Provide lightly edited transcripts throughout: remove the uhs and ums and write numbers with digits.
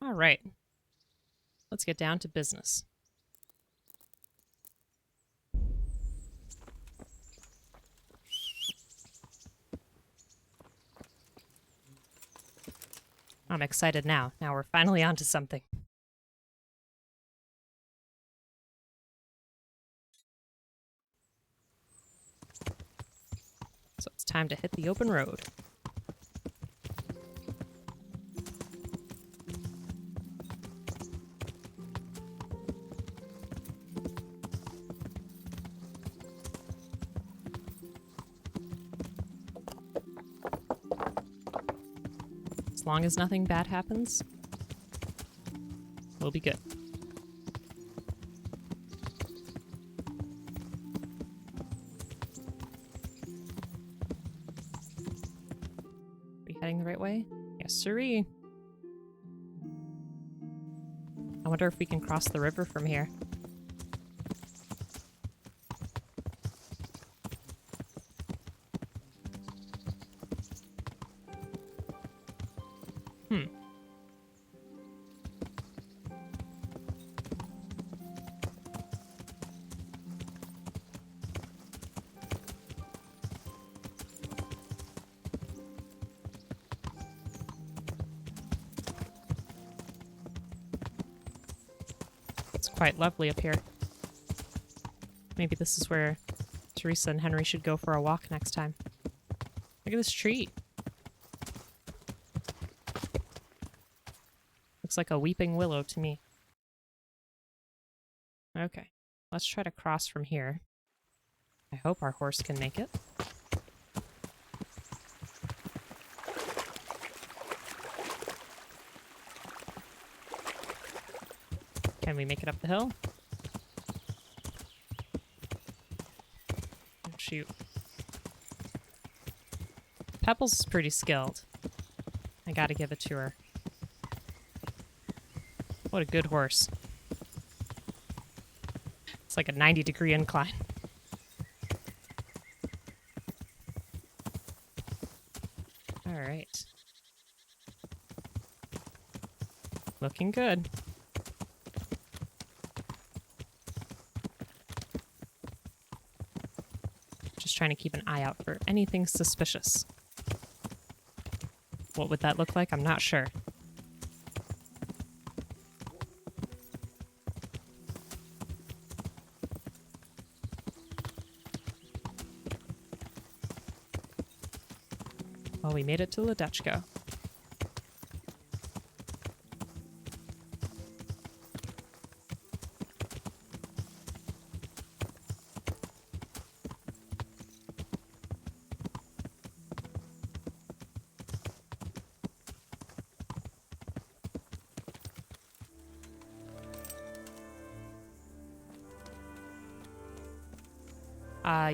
All right. Let's get down to business. I'm excited now. Now we're finally onto something. So it's time to hit the open road. As long as nothing bad happens, we'll be good. Are we heading the right way? Yes, sirree. I wonder if we can cross the river from here. It's quite lovely up here. Maybe this is where Teresa and Henry should go for a walk next time. Look at this tree. Looks like a weeping willow to me. Okay, let's try to cross from here. I hope our horse can make it. Can we make it up the hill? Oh, shoot. Pebbles is pretty skilled. I gotta give it to her. What a good horse. It's like a 90-degree incline. All right. Looking good. Just trying to keep an eye out for anything suspicious. What would that look like? I'm not sure. Well, we made it to Ledechko.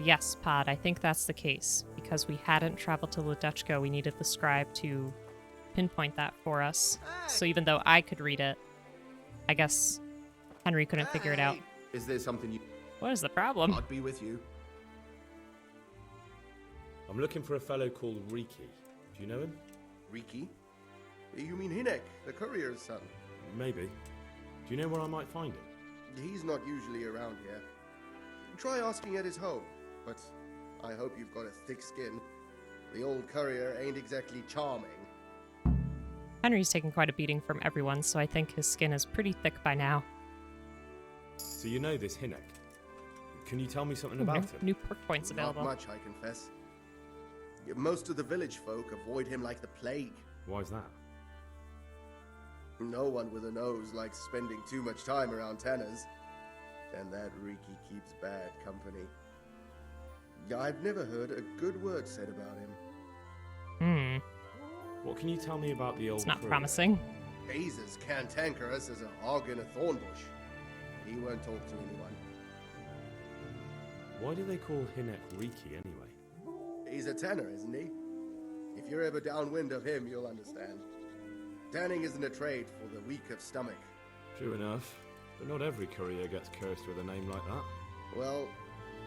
Yes, Pod, I think that's the case. Because we hadn't traveled to Ledechko, we needed the scribe to pinpoint that for us. So even though I could read it, I guess Henry couldn't figure it out. Is there something you... What is the problem? I'd be with you. I'm looking for a fellow called Riki. Do you know him? Riki? You mean Hinek, the courier's son? Maybe. Do you know where I might find him? He's not usually around here. Try asking at his home, but I hope you've got a thick skin. The old courier ain't exactly charming. Henry's taken quite a beating from everyone, so I think his skin is pretty thick by now. So you know this Hinek? Can you tell me something about him? New perk points available. Not much, I confess. Most of the village folk avoid him like the plague. Why is that? No one with a nose likes spending too much time around tanners. And that Riki keeps bad company. I've never heard a good word said about him. What can you tell me about the old It's not courier? promising. He's as cantankerous as a hog in a thorn bush. He won't talk to anyone. Why do they call Hinek Riki anyway? He's a tanner, isn't he? If you're ever downwind of him, you'll understand. Tanning isn't a trade for the weak of stomach. True enough. But not every courier gets cursed with a name like that. Well,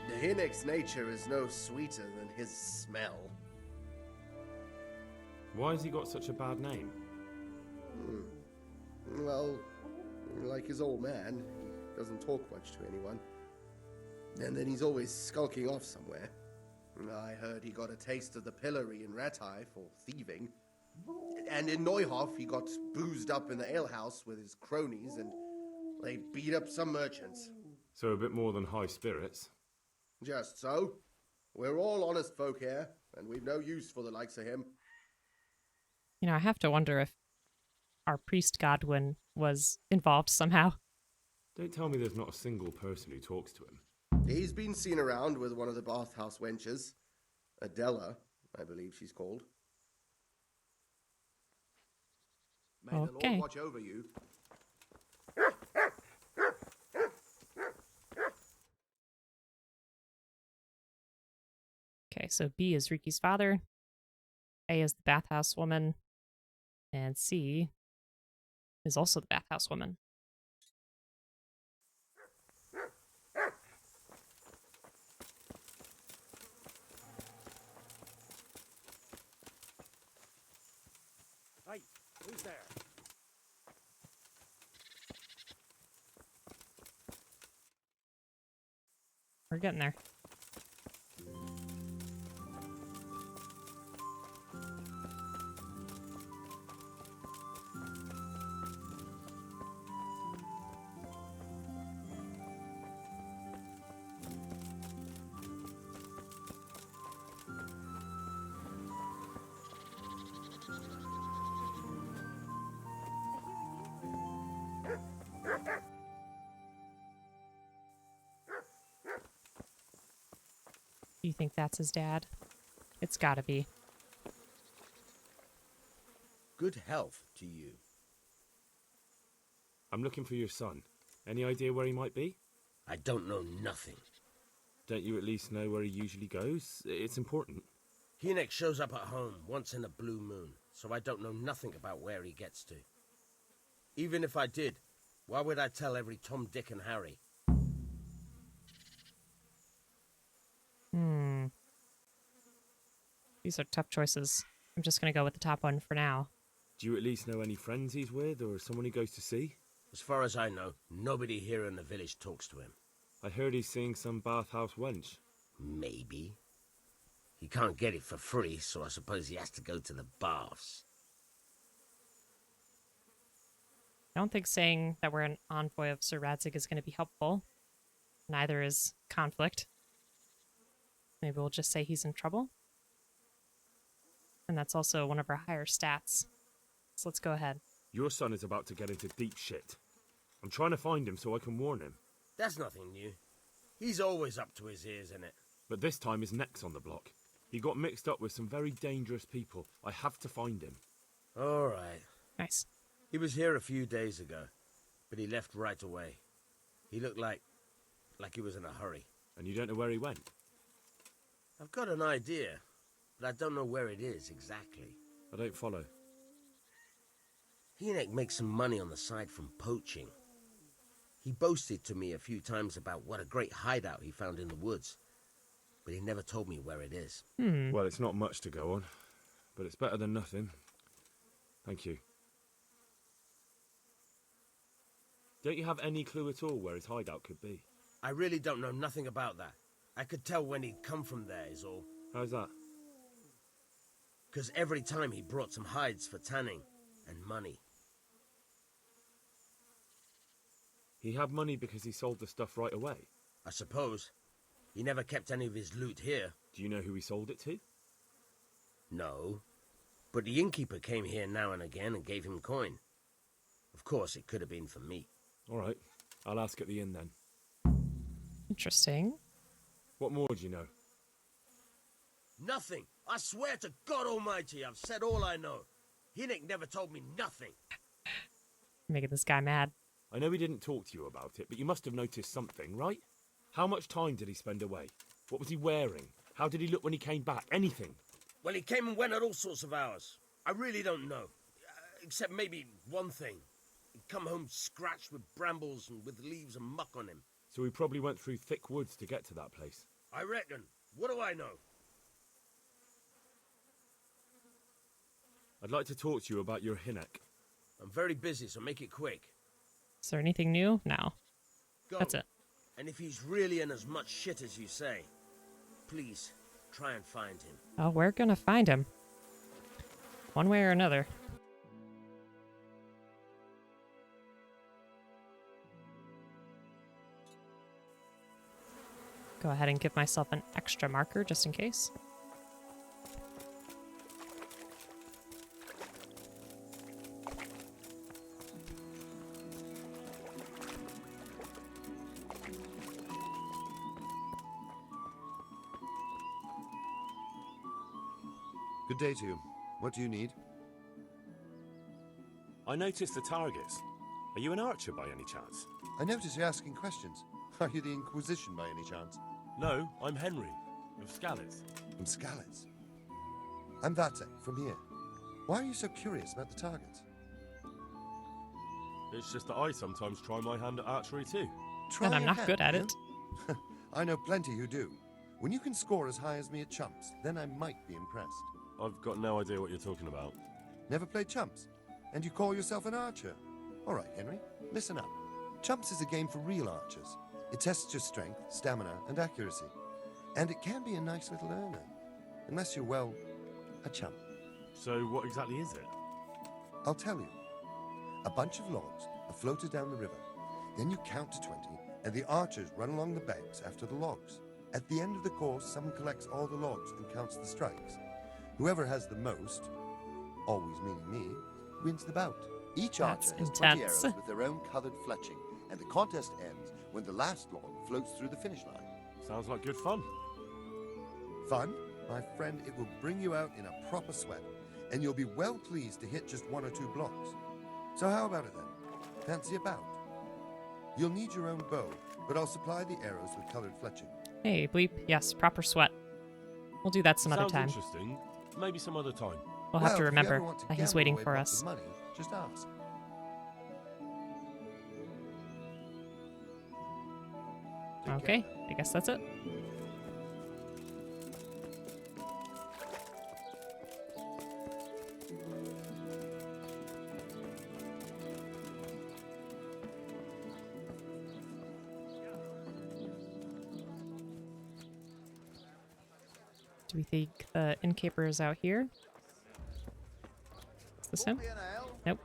the Hinek's nature is no sweeter than his smell. Why has he got such a bad name? like his old man. He doesn't talk much to anyone. And then he's always skulking off somewhere. I heard he got a taste of the pillory in Ratai for thieving. And in Neuhof, he got boozed up in the alehouse with his cronies, and they beat up some merchants. So a bit more than high spirits. Just so. We're all honest folk here, and we've no use for the likes of him. You know, I have to wonder if our priest Godwin was involved somehow. Don't tell me there's not a single person who talks to him. He's been seen around with one of the bathhouse wenches. Adela, I believe she's called. May the Okay. Lord watch over you. Okay, so B is Riki's father, A is the bathhouse woman, and C is also the bathhouse woman. Hey, who's there? We're getting there. Do you think that's his dad? It's gotta be. Good health to you. I'm looking for your son. Any idea where he might be? I don't know nothing. Don't you at least know where he usually goes? It's important. Hinek shows up at home once in a blue moon, so I don't know nothing about where he gets to. Even if I did, why would I tell every Tom, Dick, and Harry? These are tough choices. I'm just gonna go with the top one for now. Do you at least know any friends he's with, or someone he goes to see? As far as I know, nobody here in the village talks to him. I heard he's seeing some bathhouse wench. Maybe. He can't get it for free, so I suppose he has to go to the baths. I don't think saying that we're an envoy of Sir Radzig is gonna be helpful. Neither is conflict. Maybe we'll just say he's in trouble. And that's also one of our higher stats. So let's go ahead. Your son is about to get into deep shit. I'm trying to find him so I can warn him. That's nothing new. He's always up to his ears in it. But this time his neck's on the block. He got mixed up with some very dangerous people. I have to find him. All right. Nice. He was here a few days ago, but he left right away. He looked like he was in a hurry. And you don't know where he went? I've got an idea, but I don't know where it is exactly. I don't follow. Hinek makes some money on the side from poaching. He boasted to me a few times about what a great hideout he found in the woods, but he never told me where it is. Well, it's not much to go on, but it's better than nothing. Thank you. Don't you have any clue at all where his hideout could be? I really don't know nothing about that. I could tell when he'd come from there is all. How's that? 'Cause every time he brought some hides for tanning and money. He had money because he sold the stuff right away. I suppose. He never kept any of his loot here. Do you know who he sold it to? No. But the innkeeper came here now and again and gave him coin. Of course, it could have been for me. All right, I'll ask at the inn then. Interesting. What more do you know? Nothing. I swear to God Almighty, I've said all I know. Hinek never told me nothing. Making this guy mad. I know he didn't talk to you about it, but you must have noticed something, right? How much time did he spend away? What was he wearing? How did he look when he came back? Anything? Well, he came and went at all sorts of hours. I really don't know. Except maybe one thing. He'd come home scratched with brambles and with leaves and muck on him. So he probably went through thick woods to get to that place. I reckon. What do I know? I'd like to talk to you about your Hinek. I'm very busy, so make it quick. Is there anything new? No. Go. That's it. And if he's really in as much shit as you say, please try and find him. Oh, we're gonna find him. One way or another. Go ahead and give myself an extra marker just in case. Good day to you. What do you need? I noticed the targets. Are you an archer by any chance? I notice you're asking questions. Are you the Inquisition by any chance? No, I'm Henry, of Scalitz. From Scalitz. I'm Vatek, from here. Why are you so curious about the targets? It's just that I sometimes try my hand at archery too. Try And I'm your not hand, good at yeah? it. I know plenty who do. When you can score as high as me at chumps, then I might be impressed. I've got no idea what you're talking about. Never played chumps? And you call yourself an archer? All right, Henry, listen up. Chumps is a game for real archers. It tests your strength, stamina, and accuracy. And it can be a nice little earner. Unless you're, well, a chump. So what exactly is it? I'll tell you. A bunch of logs are floated down the river. Then you count to 20, and the archers run along the banks after the logs. At the end of the course, someone collects all the logs and counts the strikes. Whoever has the most, always meaning me, wins the bout. Each That's archer has 20 intense. arrows with their own coloured fletching, and the contest ends when the last log floats through the finish line. Sounds like good fun. Fun? My friend, it will bring you out in a proper sweat, and you'll be well pleased to hit just 1 or 2 blocks. So how about it then? Fancy a bout? You'll need your own bow, but I'll supply the arrows with coloured fletching. Hey, bleep. Yes, proper sweat. We'll do that some other Sounds time. interesting. Maybe some other time. We'll have to Well, if you remember ever want to that he's gamble waiting away for lots us. of money, just ask. Take Okay, care. I guess that's it. Do we think the innkeeper is out here? Is this him? Nope.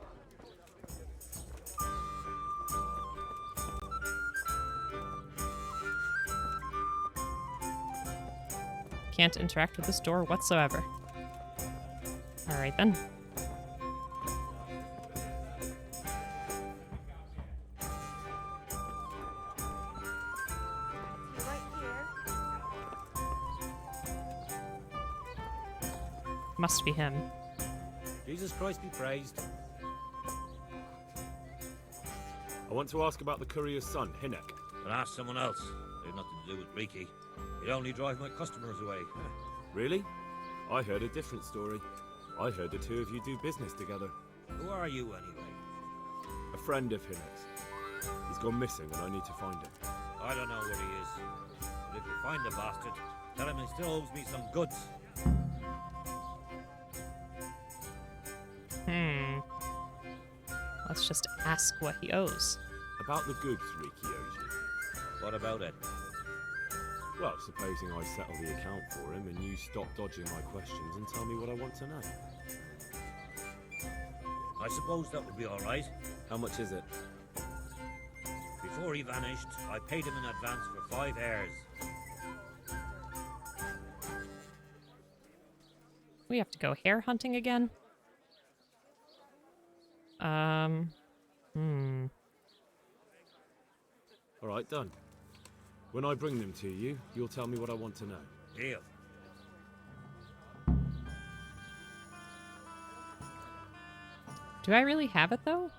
Can't interact with this door whatsoever. Alright then. Must be him. Jesus Christ be praised. I want to ask about the courier's son, Hinek. But ask someone else. They've nothing to do with Riki. He'd only drive my customers away. Really? I heard a different story. I heard the two of you do business together. Who are you anyway? A friend of Hinek's. He's gone missing and I need to find him. I don't know where he is. But if you find the bastard, tell him he still owes me some goods. Let's just ask what he owes. About the goods Riki owes you. What about it? Well, supposing I settle the account for him and you stop dodging my questions and tell me what I want to know. I suppose that would be all right. How much is it? Before he vanished, I paid him in advance for 5 heirs. We have to go hare hunting again? All right, done. When I bring them to you, you'll tell me what I want to know. Deal. Do I really have it, though?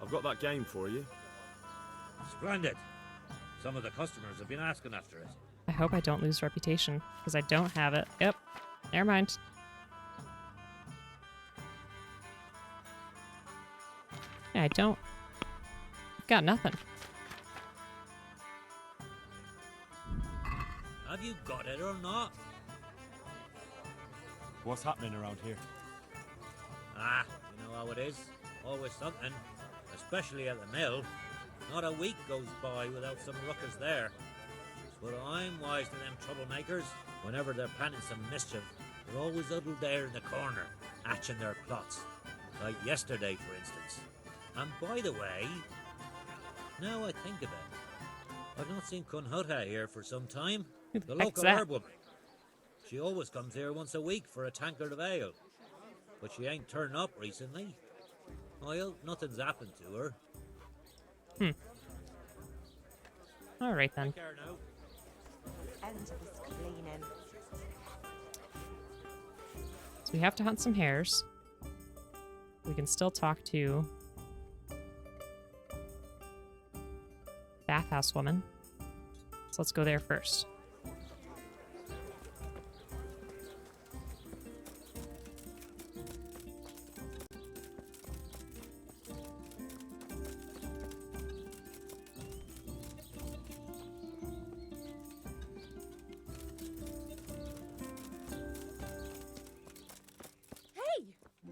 I've got that game for you. Splendid. Some of the customers have been asking after it. I hope I don't lose reputation, because I don't have it. Yep. Never mind. Yeah, I don't. I've got nothing. Have you got it or not? What's happening around here? Ah, you know how it is. Always something. Especially at the mill. Not a week goes by without some ruckus there. But I'm wise to them troublemakers. Whenever they're planning some mischief, they're always huddled there in the corner, hatching their plots. Like yesterday, for instance. And by the way, now I think of it, I've not seen Kunhutta here for some time. Who The the heck's local that? herb woman. She always comes here once a week for a tankard of ale. But she ain't turned up recently. I hope nothing's happened to her. All right then. Take care now. End of this cleaning. So we have to hunt some hares. We can still talk to bathhouse woman. So let's go there first.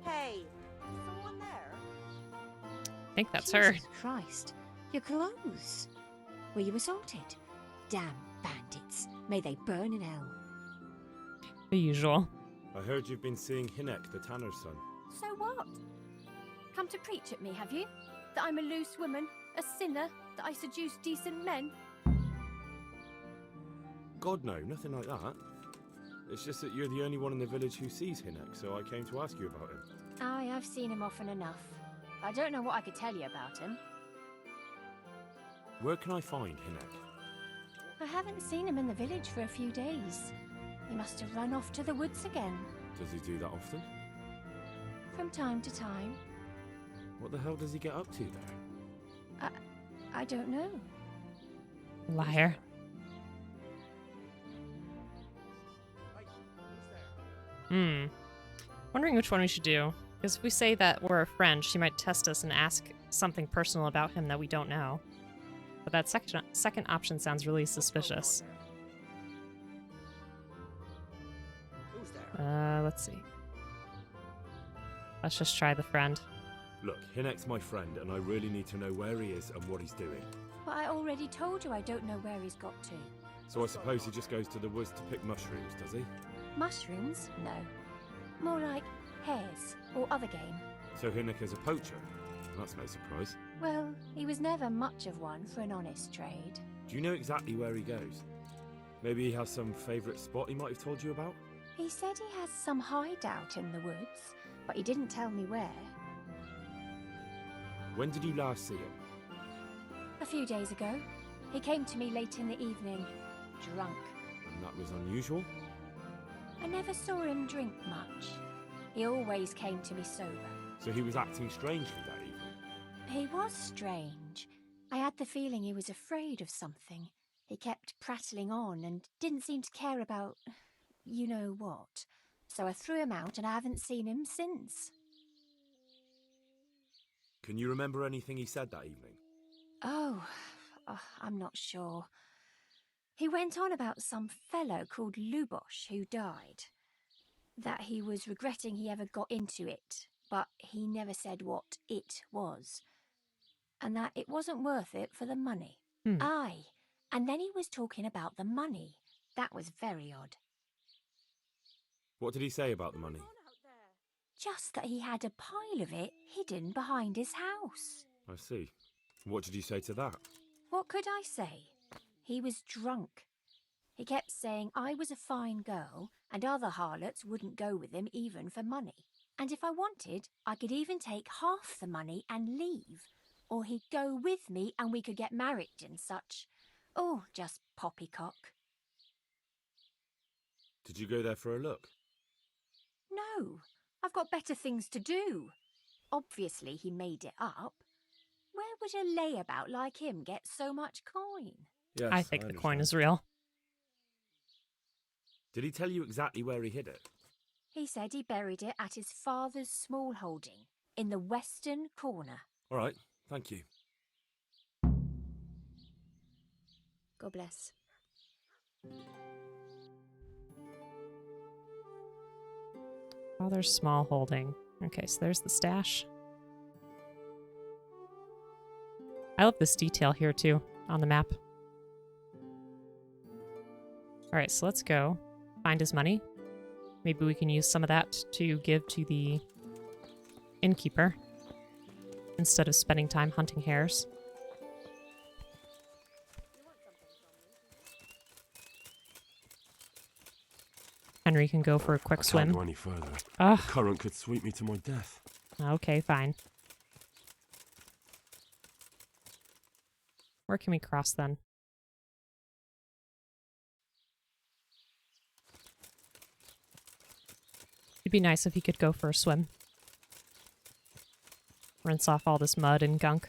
Hey, someone there? I think that's her. Jesus Christ, your clothes. Were you assaulted? Damn bandits. May they burn in hell. The usual. I heard you've been seeing Hinek, the tanner's son. So what? Come to preach at me, have you? That I'm a loose woman, a sinner, that I seduce decent men? God, no, nothing like that. It's just that you're the only one in the village who sees Hinek, so I came to ask you about him. Aye, I've seen him often enough. I don't know what I could tell you about him. Where can I find Hinek? I haven't seen him in the village for a few days. He must have run off to the woods again. Does he do that often? From time to time. What the hell does he get up to there? I don't know. Liar. Wondering which one we should do. Because if we say that we're a friend, she might test us and ask something personal about him that we don't know. But that second option sounds really suspicious. Who's there? Let's see. Let's just try the friend. Look, Hinek's my friend, and I really need to know where he is and what he's doing. But I already told you I don't know where he's got to. So I suppose he just goes to the woods to pick mushrooms, does he? Mushrooms? No. More like hares or other game. So Hinek is a poacher? That's no surprise. Well, he was never much of one for an honest trade. Do you know exactly where he goes? Maybe he has some favourite spot he might have told you about? He said he has some hideout in the woods, but he didn't tell me where. When did you last see him? A few days ago. He came to me late in the evening, drunk. And that was unusual? I never saw him drink much. He always came to me sober. So he was acting strangely that evening? He was strange. I had the feeling he was afraid of something. He kept prattling on and didn't seem to care about you know what. So I threw him out and I haven't seen him since. Can you remember anything he said that evening? Oh, I'm not sure. He went on about some fellow called Lubosh who died. That he was regretting he ever got into it, but he never said what it was. And that it wasn't worth it for the money. Aye, and then he was talking about the money. That was very odd. What did he say about the money? Just that he had a pile of it hidden behind his house. I see. What did you say to that? What could I say? He was drunk. He kept saying I was a fine girl and other harlots wouldn't go with him even for money. And if I wanted, I could even take half the money and leave. Or he'd go with me and we could get married and such. Oh, just poppycock. Did you go there for a look? No, I've got better things to do. Obviously he made it up. Where would a layabout like him get so much coin? Yes, I think the coin understand. is real. Did he tell you exactly where he hid it? He said he buried it at his father's small holding in the western corner. All right, thank you. God bless. Father's small holding. Okay, so there's the stash. I love this detail here too on the map. Alright, so let's go find his money. Maybe we can use some of that to give to the innkeeper instead of spending time hunting hares. Henry can go for a quick swim. Can't go any further. Ugh. The current could sweep me to my death. Okay, fine. Where can we cross then? It'd be nice if he could go for a swim. Rinse off all this mud and gunk.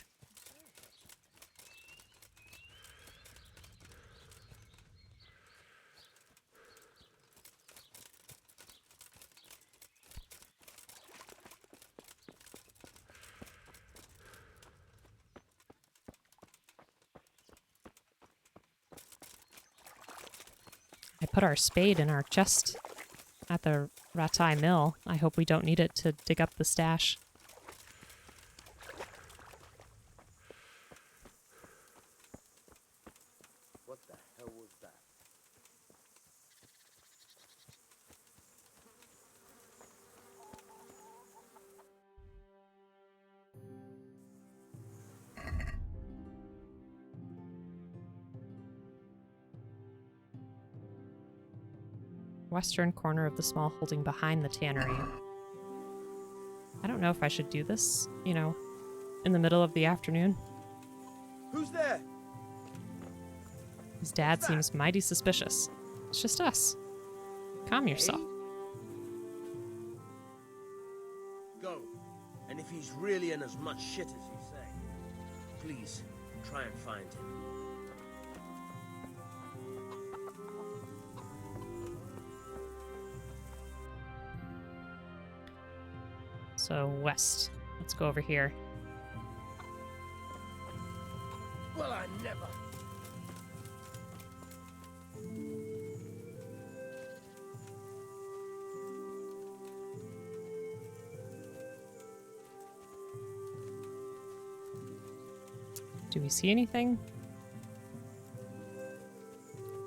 I put our spade in our chest at the Ratai Mill. I hope we don't need it to dig up the stash. What the hell was that? Western corner of the small holding behind the tannery. I don't know if I should do this, you know, in the middle of the afternoon. Who's there? His dad seems mighty suspicious. It's just us. Calm yourself. Go. And if he's really in as much shit as you say, please try and find him. So, west. Let's go over here. Well, I never. Do we see anything?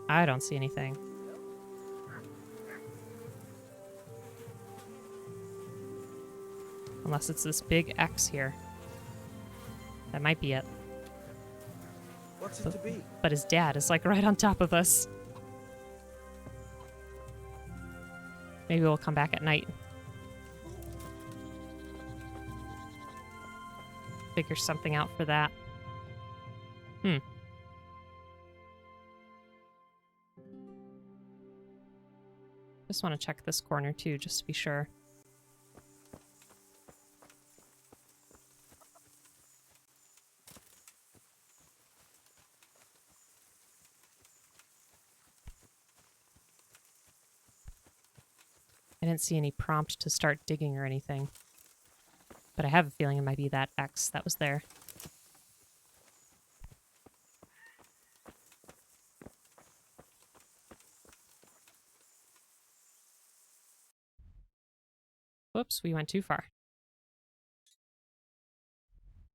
I don't see anything. Unless it's this big X here. That might be it. What's it to be? But his dad is like right on top of us. Maybe we'll come back at night. Figure something out for that. Just want to check this corner too, just to be sure. I didn't see any prompt to start digging or anything. But I have a feeling it might be that X that was there. Whoops, we went too far.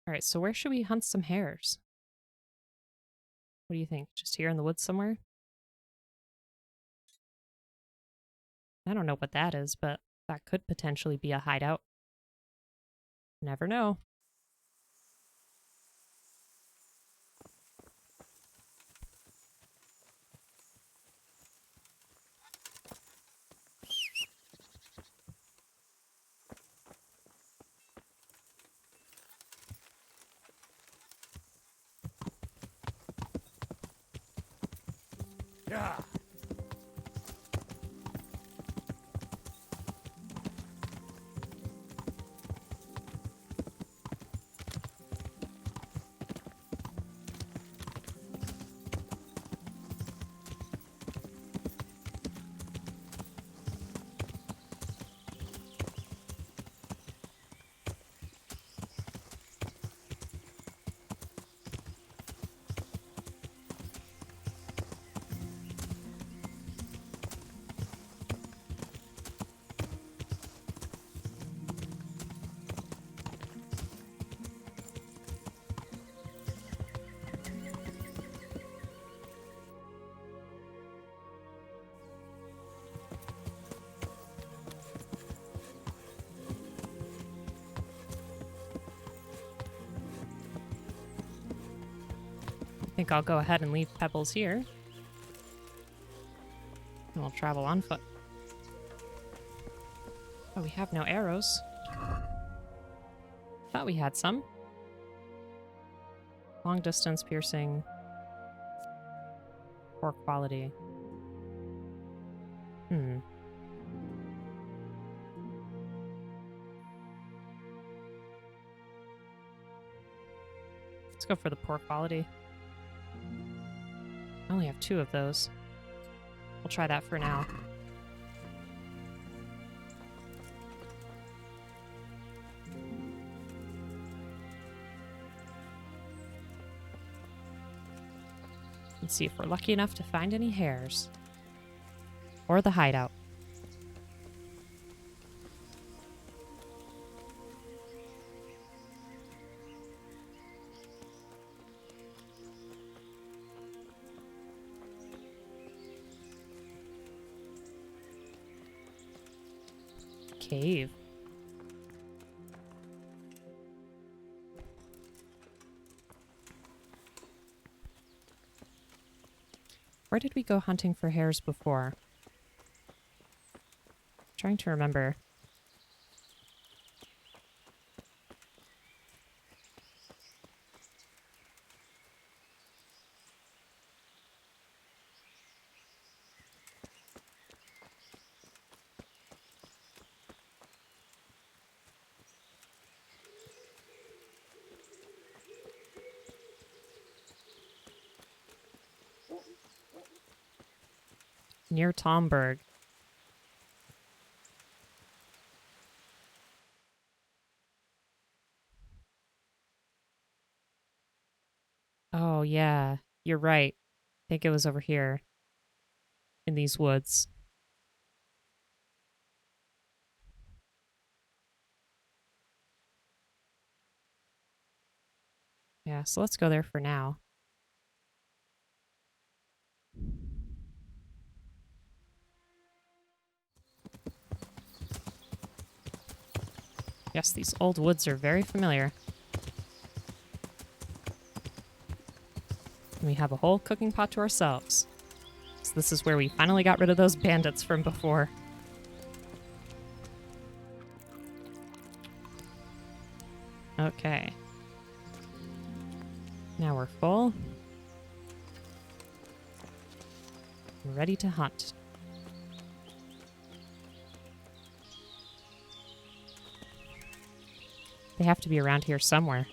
Alright, so where should we hunt some hares? What do you think? Just here in the woods somewhere? I don't know what that is, but that could potentially be a hideout. Never know. Yeah. think I'll go ahead and leave Pebbles here. And we'll travel on foot. Oh, we have no arrows. Thought we had some. Long distance piercing. Poor quality. Let's go for the poor quality. I only have 2 of those. We'll try that for now. Let's see if we're lucky enough to find any hares. Or the hideout. Cave. Where did we go hunting for hares before? Trying to remember. Near Tomberg. Oh, yeah. You're right. I think it was over here. In these woods. Yeah, so let's go there for now. Yes, these old woods are very familiar. And we have a whole cooking pot to ourselves. So this is where we finally got rid of those bandits from before. Okay. Now we're full. We're ready to hunt. They have to be around here somewhere.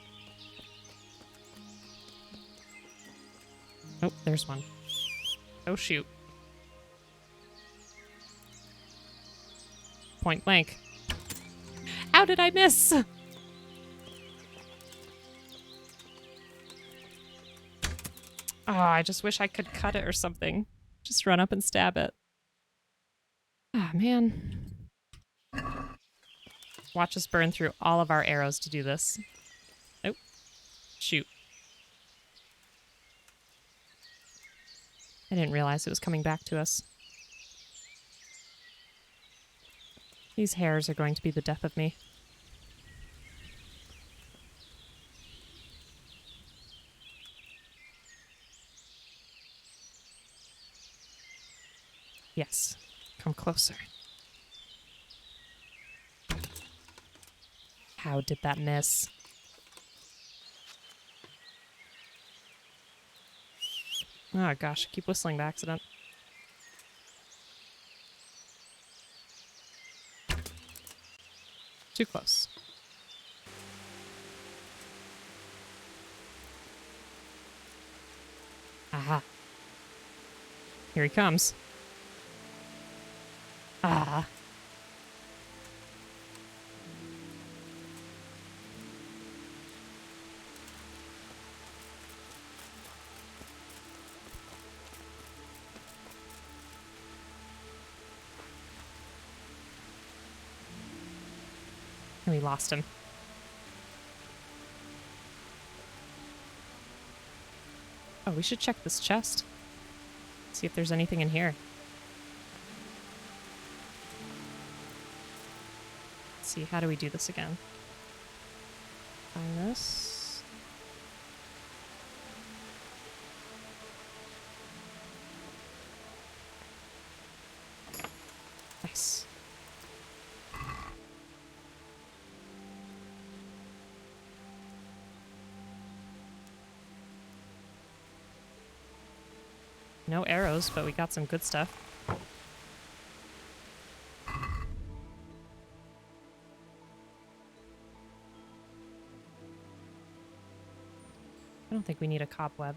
Oh, there's one. Oh, shoot. Point blank. How did I miss? Oh, I just wish I could cut it or something. Just run up and stab it. Ah, man. Watch us burn through all of our arrows to do this. Oh, shoot. I didn't realize it was coming back to us. These hares are going to be the death of me. Yes. Come closer. How did that miss? Oh gosh, I keep whistling by accident. Too close. Aha. Here he comes. Ah. And we lost him. Oh, we should check this chest. See if there's anything in here. Let's see, how do we do this again? Find this. Nice. No arrows, but we got some good stuff. I don't think we need a cobweb.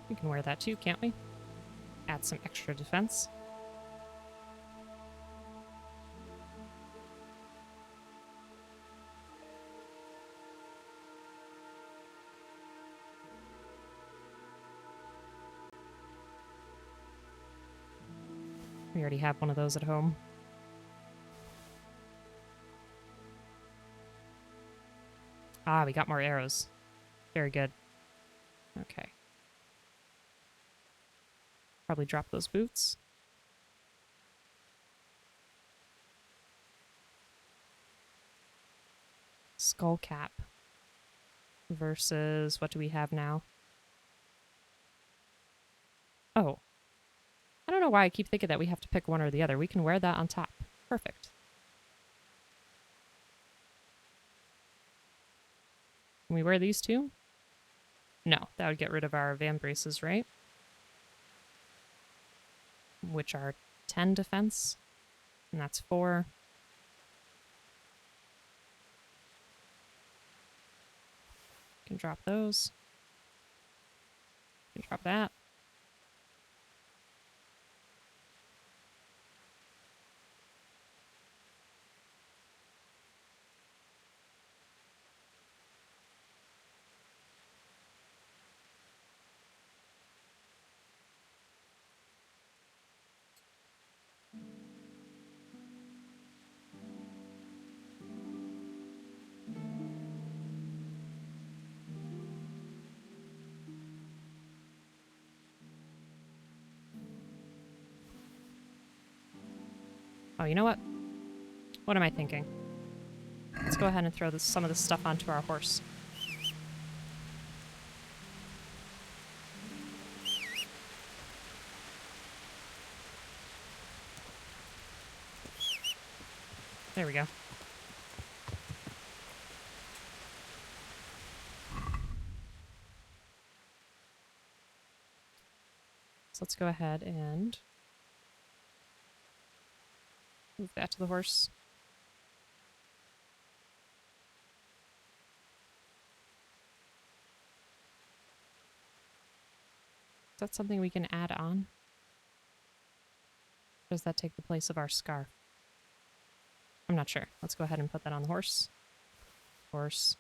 We can wear that too, can't we? Add some extra defense. We already have one of those at home. Ah, we got more arrows. Very good. Okay. Probably drop those boots. Skull cap. Versus, what do we have now? Oh. I don't know why I keep thinking that we have to pick one or the other. We can wear that on top. Perfect. Can we wear these two? No, that would get rid of our van braces, right? Which are 10 defense. And that's 4. Can drop those. Can drop that. Oh, you know what? What am I thinking? Let's go ahead and throw some of this stuff onto our horse. There we go. So let's go ahead and move that to the horse. Is that something we can add on? Or does that take the place of our scarf? I'm not sure. Let's go ahead and put that on the horse. Horse.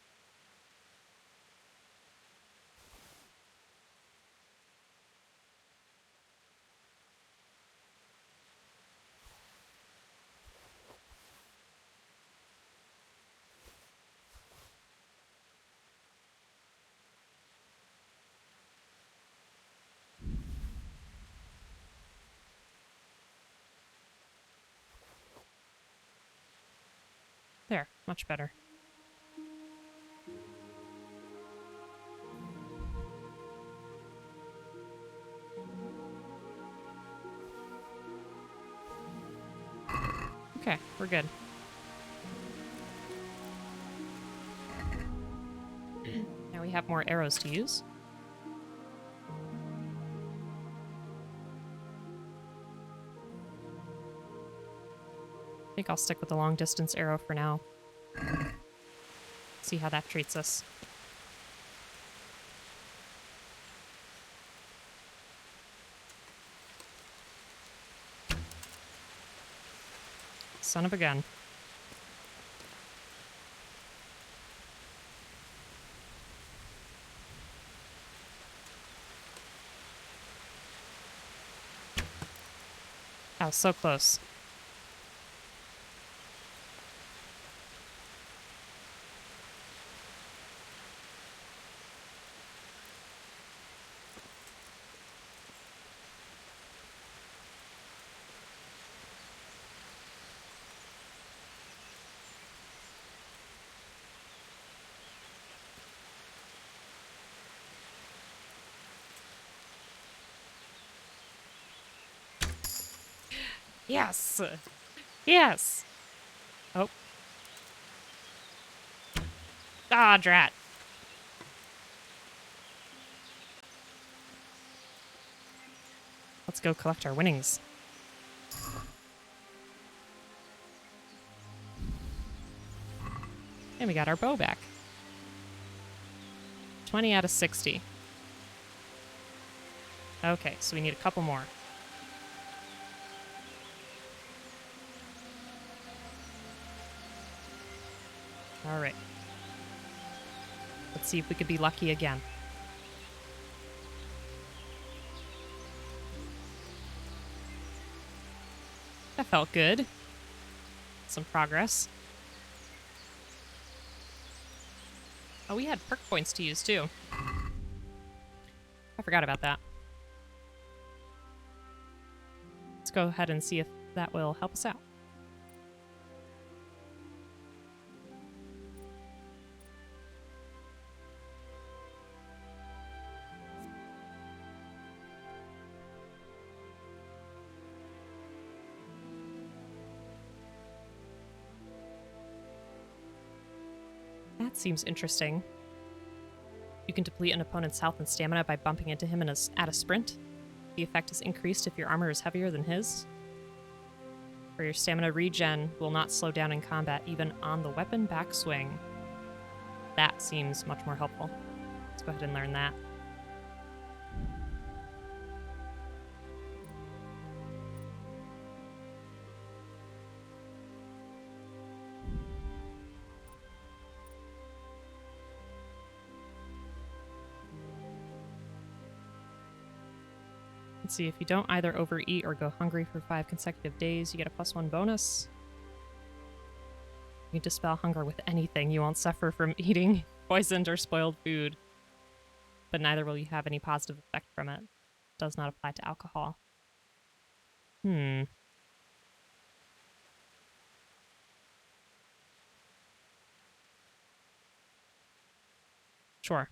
There, much better. Okay, we're good. Now we have more arrows to use. I think I'll stick with the long distance arrow for now. See how that treats us. Son of a gun. Oh, so close. Yes! Yes! Oh. Ah, drat. Let's go collect our winnings. And we got our bow back. 20 out of 60. Okay, so we need a couple more. All right. Let's see if we could be lucky again. That felt good. Some progress. Oh, we had perk points to use, too. I forgot about that. Let's go ahead and see if that will help us out. That seems interesting. You can deplete an opponent's health and stamina by bumping into him at a sprint. The effect is increased if your armor is heavier than his. Or your stamina regen will not slow down in combat, even on the weapon backswing. That seems much more helpful. Let's go ahead and learn that. Let's see, if you don't either overeat or go hungry for 5 consecutive days, you get a +1 bonus. You dispel hunger with anything. You won't suffer from eating poisoned or spoiled food, but neither will you have any positive effect from it. Does not apply to alcohol. Sure.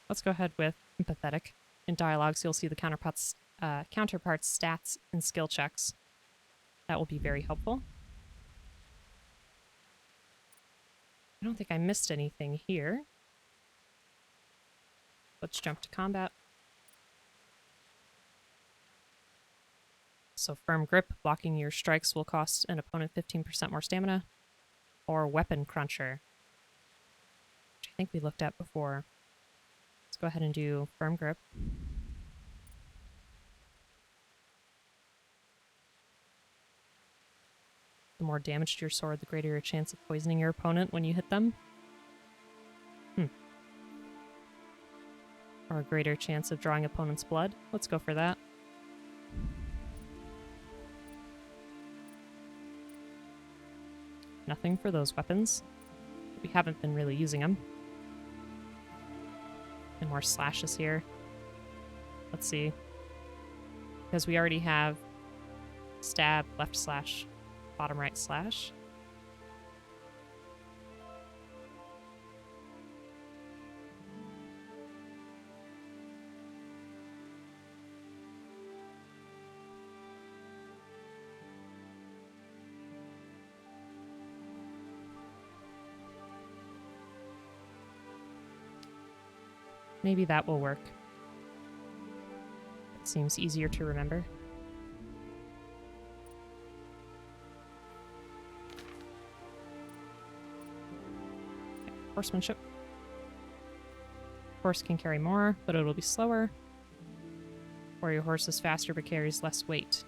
Let's go ahead with empathetic. In dialogues, you'll see the counterparts stats and skill checks. That will be very helpful. I don't think I missed anything here. Let's jump to combat. So firm grip, blocking your strikes will cost an opponent 15% more stamina. Or weapon cruncher, which I think we looked at before. Let's go ahead and do firm grip. The more damage to your sword, the greater your chance of poisoning your opponent when you hit them. Or a greater chance of drawing opponent's blood. Let's go for that. Nothing for those weapons. We haven't been really using them. And more slashes here. Let's see. Because we already have stab, left slash, bottom right slash. Maybe that will work. It seems easier to remember. Okay, horsemanship. Horse can carry more, but it'll be slower. Or your horse is faster but carries less weight.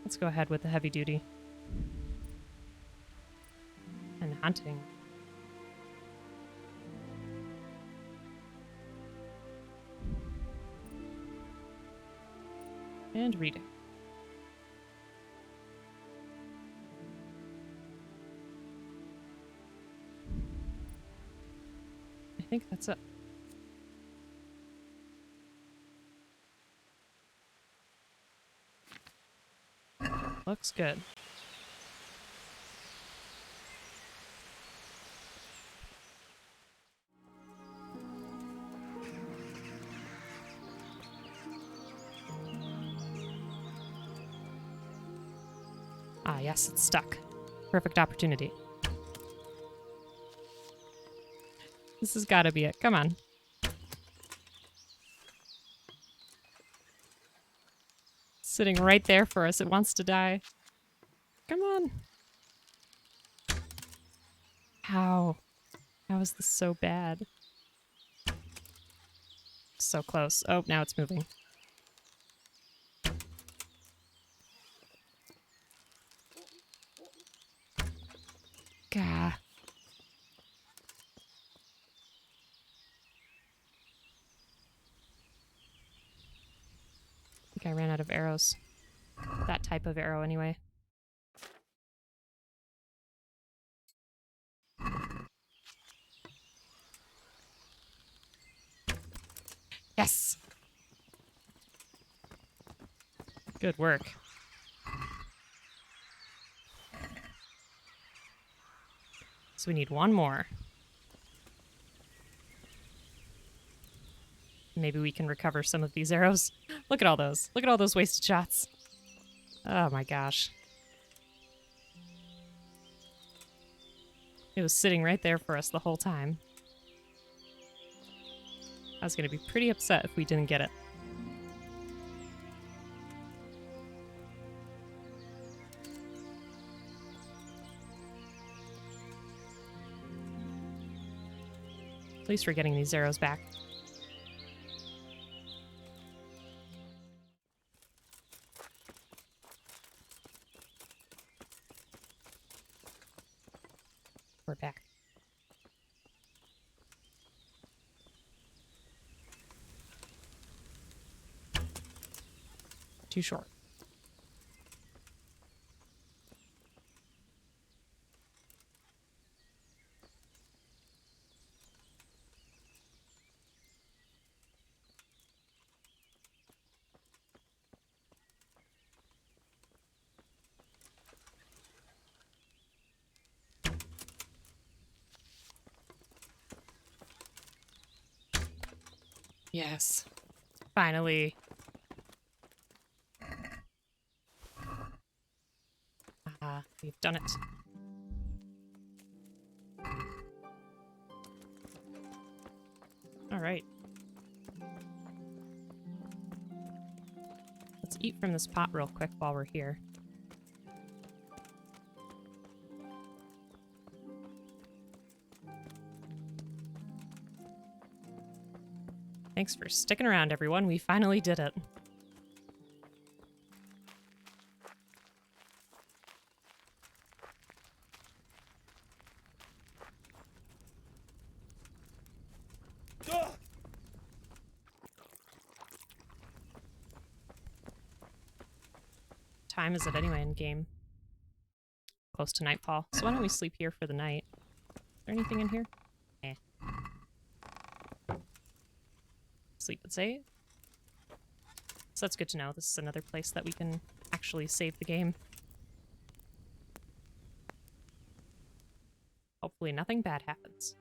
Let's go ahead with the heavy duty. And hunting. And reading. I think that's it. Looks good. Ah, yes, it's stuck. Perfect opportunity. This has got to be it. Come on. Sitting right there for us. It wants to die. Come on. How? How is this so bad? So close. Oh, now it's moving. Gah. I think I ran out of arrows. That type of arrow, anyway. Yes! Good work. So we need one more. Maybe we can recover some of these arrows. Look at all those. Look at all those wasted shots. Oh my gosh. It was sitting right there for us the whole time. I was going to be pretty upset if we didn't get it. At least we're getting these arrows back. We're back. Too short. Yes. Finally. Ah, we've done it. All right. Let's eat from this pot real quick while we're here. Thanks for sticking around, everyone. We finally did it. Time is it anyway in game? Close to nightfall. So why don't we sleep here for the night? Is there anything in here? Eh. Sleep at save. So that's good to know. This is another place that we can actually save the game. Hopefully nothing bad happens.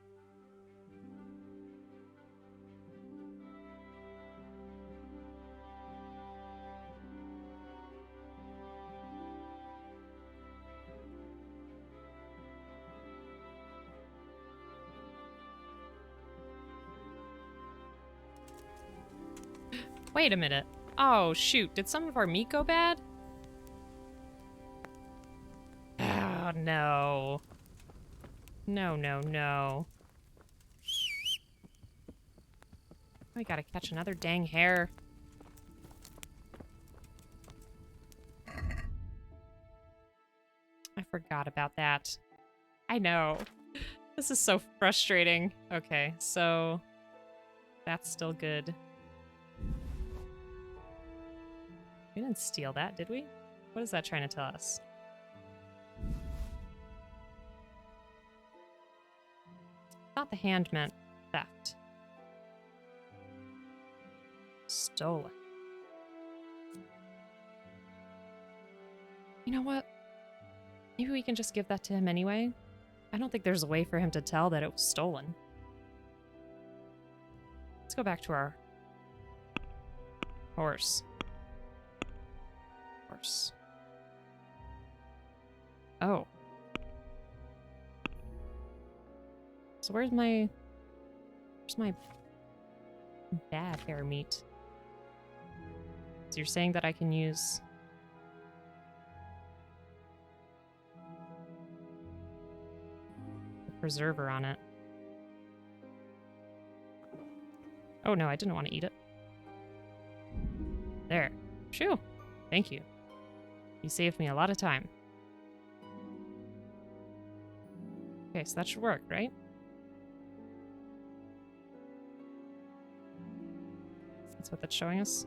Wait a minute. Oh, shoot. Did some of our meat go bad? Oh, no. No, no, no. I gotta catch another dang hare. I forgot about that. I know. This is so frustrating. Okay, so that's still good. We didn't steal that, did we? What is that trying to tell us? I thought the hand meant theft. Stolen. You know what? Maybe we can just give that to him anyway. I don't think there's a way for him to tell that it was stolen. Let's go back to our horse. Horse. Oh. So where's my bad hair meat? So you're saying that I can use the preserver on it. Oh no, I didn't want to eat it. There. Shoo. Thank you. You saved me a lot of time. Okay, so that should work, right? That's what that's showing us.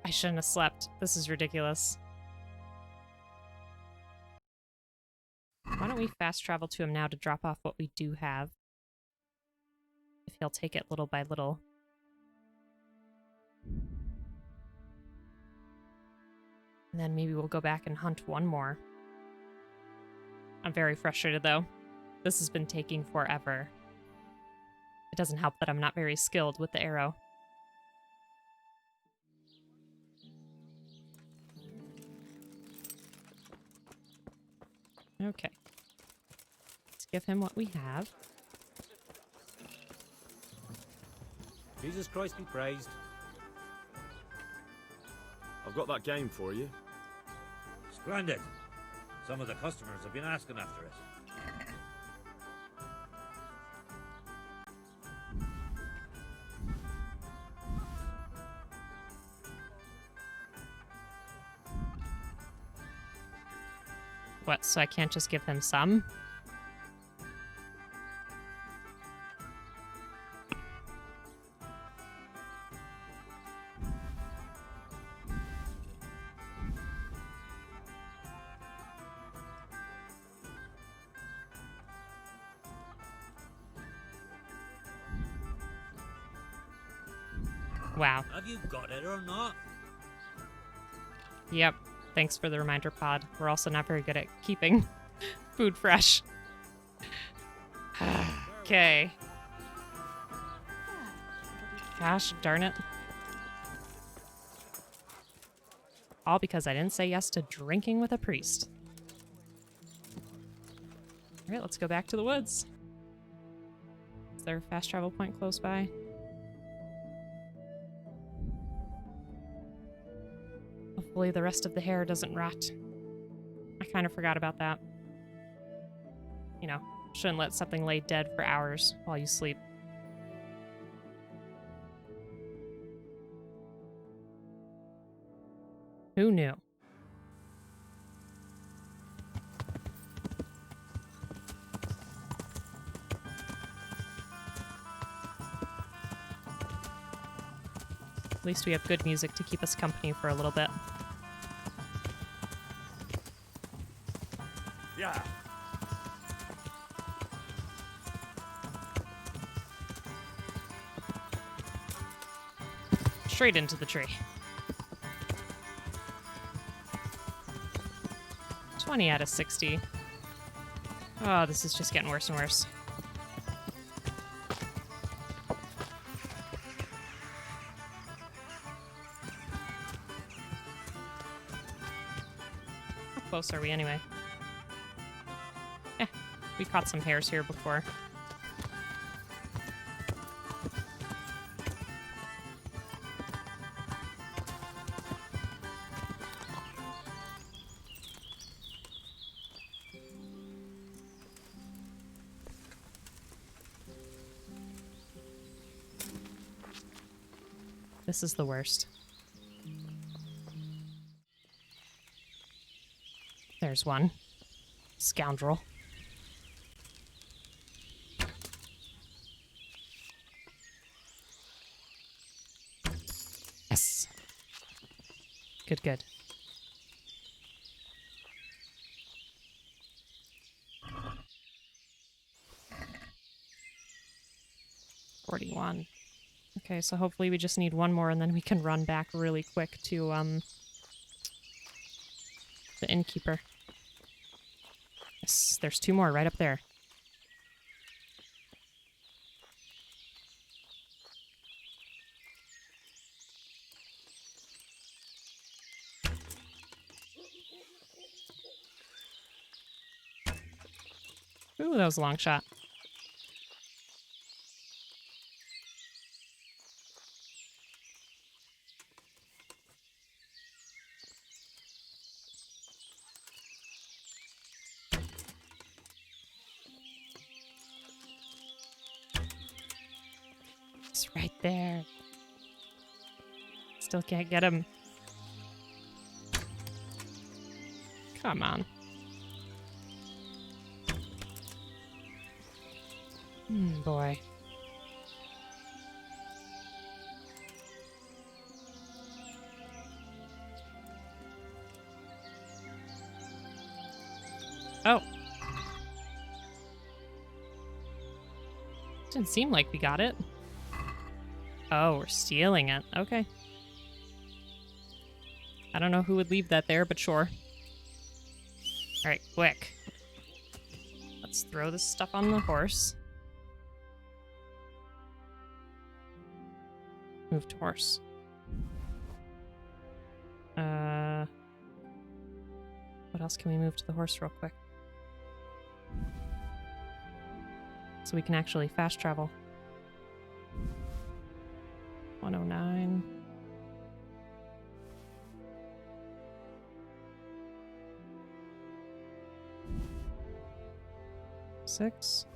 I shouldn't have slept. This is ridiculous. Why don't we fast travel to him now to drop off what we do have? If he'll take it little by little. And then maybe we'll go back and hunt one more. I'm very frustrated though. This has been taking forever. It doesn't help that I'm not very skilled with the arrow. Okay. Let's give him what we have. Jesus Christ be praised. I've got that game for you. Splendid. Some of the customers have been asking after it. What, so I can't just give him some? Wow. Have you got it or not? Yep. Thanks for the reminder, Pod. We're also not very good at keeping food fresh. Okay. Gosh darn it. All because I didn't say yes to drinking with a priest. Alright, let's go back to the woods. Is there a fast travel point close by? Hopefully the rest of the hair doesn't rot. I kind of forgot about that. You know, shouldn't let something lay dead for hours while you sleep. Who knew? At least we have good music to keep us company for a little bit. Yeah. Straight into the tree. 20 out of 60. Oh, this is just getting worse and worse. How close are we anyway? Yeah, we caught some hares here before. This is the worst. There's one. Scoundrel. Yes. Good, good. 41. Okay, so hopefully we just need one more and then we can run back really quick to the innkeeper. Yes, there's 2 more right up there. Ooh, that was a long shot. It's right there. Still can't get him. Come on. Boy. Oh. Didn't seem like we got it. Oh, we're stealing it. Okay. I don't know who would leave that there, but sure. Alright, quick. Let's throw this stuff on the horse. Move to horse. What else can we move to the horse real quick? So we can actually fast travel. 109. Six.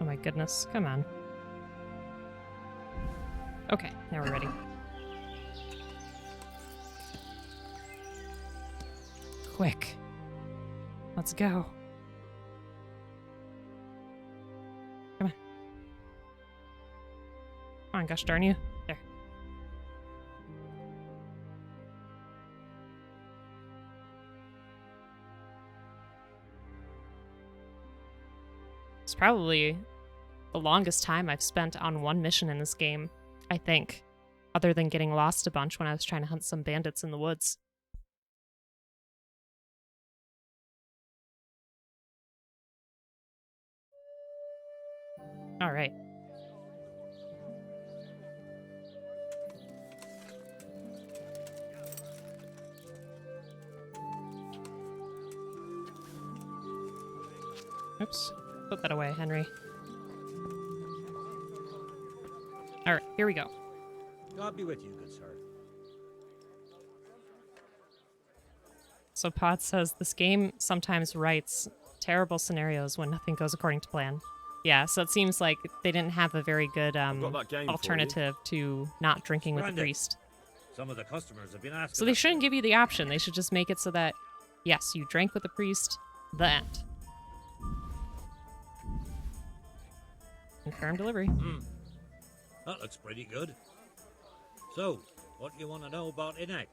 Oh my goodness, come on. Okay, now we're ready. Quick. Let's go. Come on. Come on, gosh darn you. There. It's probably the longest time I've spent on one mission in this game, I think. Other than getting lost a bunch when I was trying to hunt some bandits in the woods. All right. Oops. Put that away, Henry. All right, here we go. God be with you, good sir. So Pod says this game sometimes writes terrible scenarios when nothing goes according to plan. Yeah, so it seems like they didn't have a very good got that game for alternative to not drinking with the Splendid. priest. Some of the customers have been asking. So they us. shouldn't give you the option. They should just make it so that, yes, you drank with the priest, the end. Confirmed delivery. That looks pretty good. So, what do you want to know about Inek?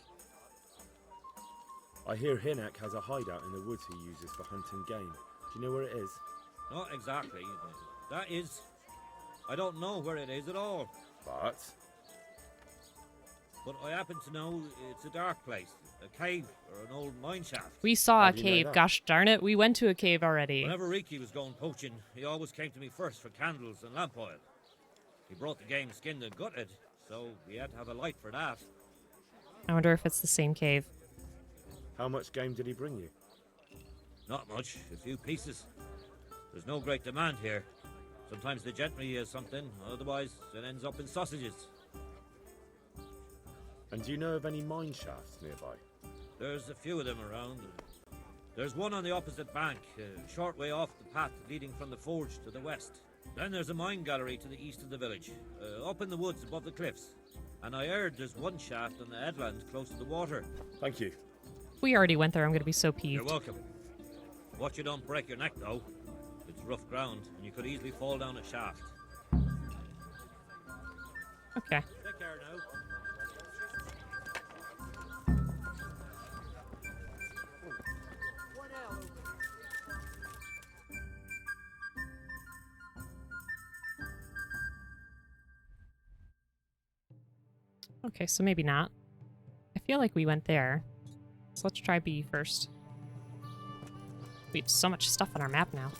I hear Hinek has a hideout in the woods he uses for hunting game. Do you know where it is? Not exactly. That is... I don't know where it is at all. But I happen to know it's a dark place. A cave or an old mine shaft. We saw How a do you know cave. that? Gosh darn it. We went to a cave already. Whenever Riki was going poaching, he always came to me first for candles and lamp oil. He brought the game skinned and gutted, so we had to have a light for that. I wonder if it's the same cave. how much game did he bring you? Not much, a few pieces. There's no great demand here. Sometimes the gentry has something, otherwise it ends up in sausages. And do you know of any mine shafts nearby? There's a few of them around. There's one on the opposite bank, a short way off the path leading from the forge to the west. Then there's a mine gallery to the east of the village, up in the woods above the cliffs. And I heard there's one shaft on the headland close to the water. Thank you. We already went there. I'm going to be so peeved. You're welcome. Watch you don't break your neck, though. It's rough ground, and you could easily fall down a shaft. Okay. Take care now. Okay, so maybe not. I feel like we went there. So let's try B first. We have so much stuff on our map now.